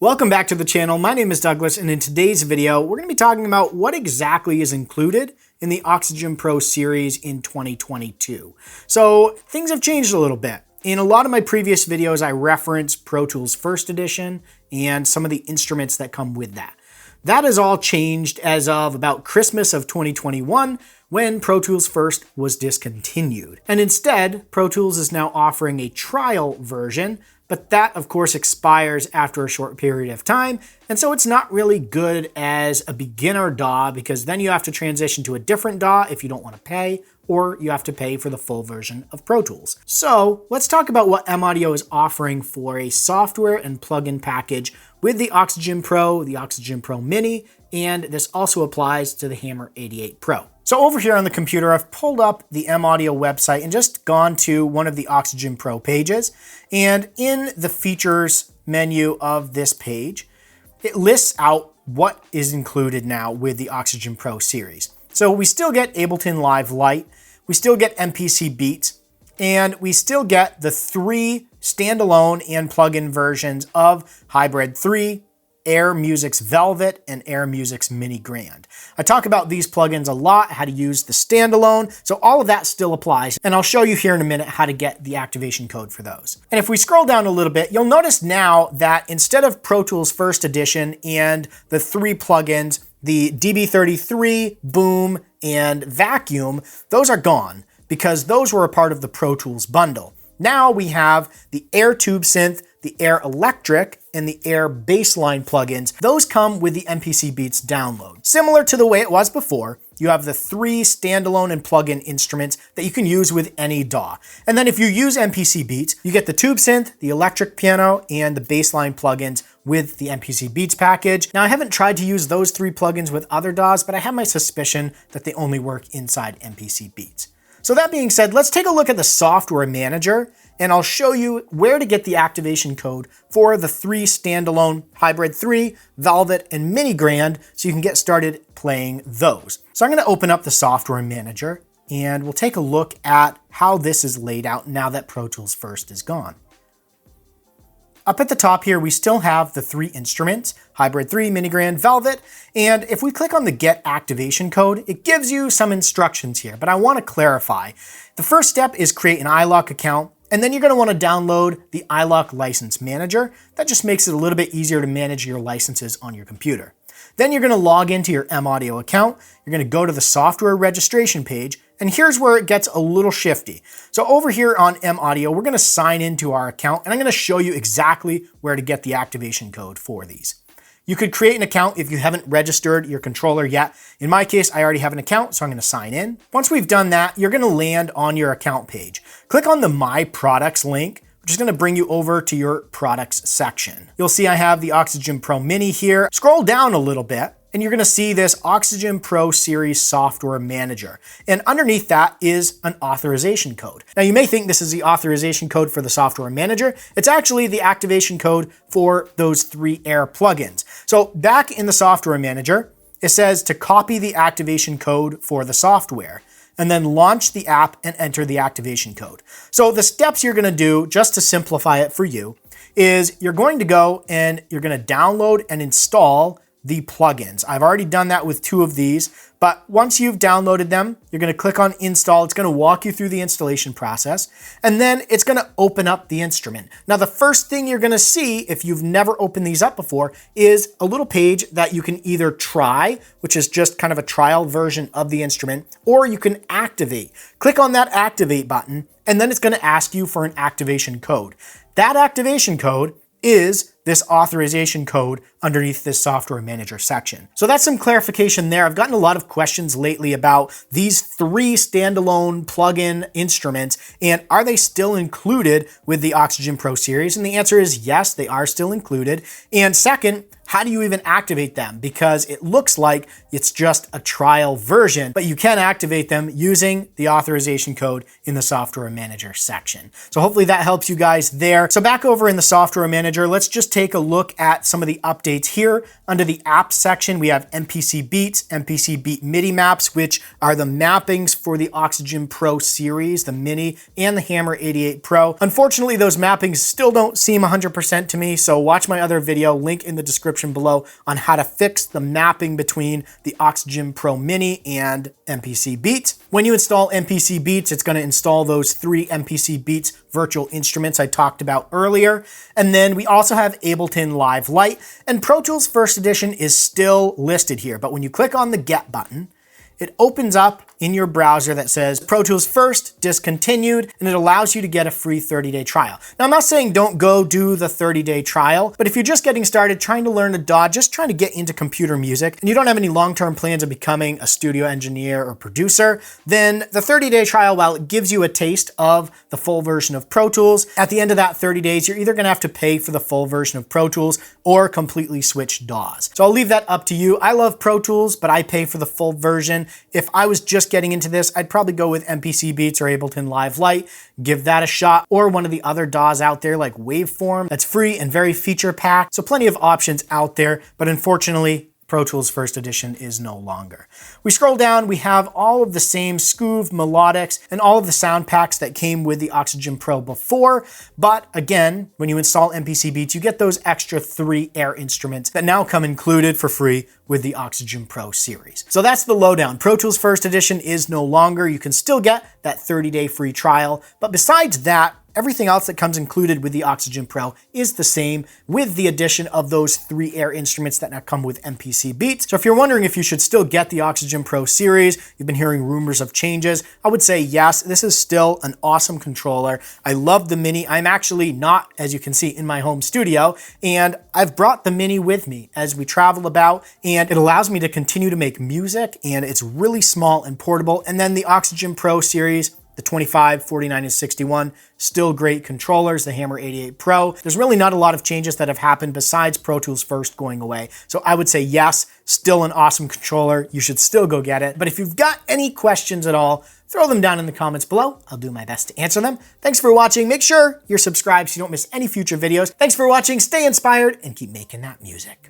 Welcome back to the channel. My name is Douglas, and in today's video, we're going to be talking about what exactly is included in the Oxygen Pro series in 2022. So things have changed a little bit. In a lot of my previous videos, I referenced Pro Tools First Edition and some of the instruments that come with that. That has all changed as of about Christmas of 2021 when Pro Tools First was discontinued. And instead, Pro Tools is now offering a trial version, but that of course expires after a short period of time. And so it's not really good as a beginner DAW because then you have to transition to a different DAW if you don't want to pay, or you have to pay for the full version of Pro Tools. So let's talk about what M-Audio is offering for a software and plugin package with the Oxygen Pro, the Oxygen Pro Mini, and this also applies to the Hammer 88 Pro. So over here on the computer, I've pulled up the M-Audio website and just gone to one of the Oxygen Pro pages. And in the features menu of this page, it lists out what is included now with the Oxygen Pro series. So we still get Ableton Live Lite, we still get MPC Beats, and we still get the 3 standalone and plugin versions of Hybrid 3, Air Music's Velvet, and Air Music's Mini Grand. I talk about these plugins a lot, how to use the standalone, so all of that still applies, and I'll show you here in a minute how to get the activation code for those. And if we scroll down a little bit, you'll notice now that instead of Pro Tools First Edition and the 3 plugins, the DB33, Boom, and Vacuum, those are gone because those were a part of the Pro Tools bundle. Now we have the Air Tube Synth, the Air Electric, and the Air Bassline plugins. Those come with the MPC Beats download. Similar to the way it was before, you have the 3 standalone and plugin instruments that you can use with any DAW. And then if you use MPC Beats, you get the Tube Synth, the Electric Piano, and the Bassline plugins with the MPC Beats package. Now I haven't tried to use those 3 plugins with other DAWs, but I have my suspicion that they only work inside MPC Beats. So that being said, let's take a look at the software manager, and I'll show you where to get the activation code for the 3 standalone Hybrid 3, Velvet, and Mini Grand so you can get started playing those. So I'm going to open up the software manager, and we'll take a look at how this is laid out now that Pro Tools First is gone. Up at the top here, we still have the 3 instruments, Hybrid 3, Mini Grand, Velvet, and if we click on the Get Activation Code, it gives you some instructions here, but I want to clarify. The first step is create an iLok account, and then you're going to want to download the iLok License Manager. That just makes it a little bit easier to manage your licenses on your computer. Then you're going to log into your M-Audio account, you're going to go to the software registration page, and here's where it gets a little shifty. So over here on M-Audio, we're going to sign into our account, and I'm going to show you exactly where to get the activation code for these. You could create an account if you haven't registered your controller yet. In my case, I already have an account, so I'm going to sign in. Once we've done that, you're going to land on your account page. Click on the My Products link, which is going to bring you over to your products section. You'll see I have the Oxygen Pro Mini here. Scroll down a little bit, and you're going to see this Oxygen Pro Series Software Manager. And underneath that is an authorization code. Now you may think this is the authorization code for the Software Manager. It's actually the activation code for those 3 Air plugins. So back in the Software Manager, it says to copy the activation code for the software, and then launch the app and enter the activation code. So the steps you're going to do, just to simplify it for you, is you're going to go and you're going to download and install the plugins. I've already done that with 2 of these, but once you've downloaded them, you're going to click on install. It's going to walk you through the installation process, and then it's going to open up the instrument. Now, the first thing you're going to see if you've never opened these up before is a little page that you can either try, which is just kind of a trial version of the instrument, or you can activate. Click on that activate button, and then it's going to ask you for an activation code. That activation code is this authorization code underneath this software manager section. So that's some clarification there. I've gotten a lot of questions lately about these 3 standalone plugin instruments, and are they still included with the Oxygen Pro series? And the answer is yes, they are still included. And second, how do you even activate them? Because it looks like it's just a trial version, but you can activate them using the authorization code in the software manager section. So hopefully that helps you guys there. So back over in the software manager, let's just take a look at some of the updates here. Under the apps section, we have MPC Beats, MPC Beat MIDI maps, which are the mappings for the Oxygen Pro series, the Mini and the Hammer 88 Pro. Unfortunately, those mappings still don't seem 100% to me, so watch my other video, link in the description below, on how to fix the mapping between the Oxygen Pro Mini and MPC Beats. When you install MPC Beats, it's going to install those 3 MPC Beats virtual instruments I talked about earlier. And then we also have Ableton Live Lite, and Pro Tools First Edition is still listed here. But when you click on the Get button, it opens up in your browser that says Pro Tools First, discontinued, and it allows you to get a free 30-day trial. Now, I'm not saying don't go do the 30-day trial, but if you're just getting started trying to learn a DAW, just trying to get into computer music, and you don't have any long-term plans of becoming a studio engineer or producer, then the 30-day trial, while it gives you a taste of the full version of Pro Tools, at the end of that 30 days, you're either gonna have to pay for the full version of Pro Tools or completely switch DAWs. So I'll leave that up to you. I love Pro Tools, but I pay for the full version. If I was just getting into this, I'd probably go with MPC Beats or Ableton Live Lite, give that a shot, or one of the other DAWs out there like Waveform that's free and very feature packed. So plenty of options out there, but unfortunately, Pro Tools First Edition is no longer. We scroll down, we have all of the same Scoov, melodics, and all of the sound packs that came with the Oxygen Pro before, but again, when you install MPC Beats, you get those extra 3 air instruments that now come included for free with the Oxygen Pro series. So that's the lowdown. Pro Tools First Edition is no longer. You can still get that 30-day free trial, but besides that, everything else that comes included with the Oxygen Pro is the same, with the addition of those 3 air instruments that now come with MPC Beats. So if you're wondering if you should still get the Oxygen Pro series, you've been hearing rumors of changes, I would say yes, this is still an awesome controller. I love the Mini. I'm actually not, as you can see, in my home studio, and I've brought the Mini with me as we travel about, and it allows me to continue to make music, and it's really small and portable. And then the Oxygen Pro series, the 25, 49, and 61, still great controllers, the Hammer 88 Pro. There's really not a lot of changes that have happened besides Pro Tools First going away. So I would say yes, still an awesome controller. You should still go get it. But if you've got any questions at all, throw them down in the comments below. I'll do my best to answer them. Thanks for watching. Make sure you're subscribed so you don't miss any future videos. Thanks for watching. Stay inspired and keep making that music.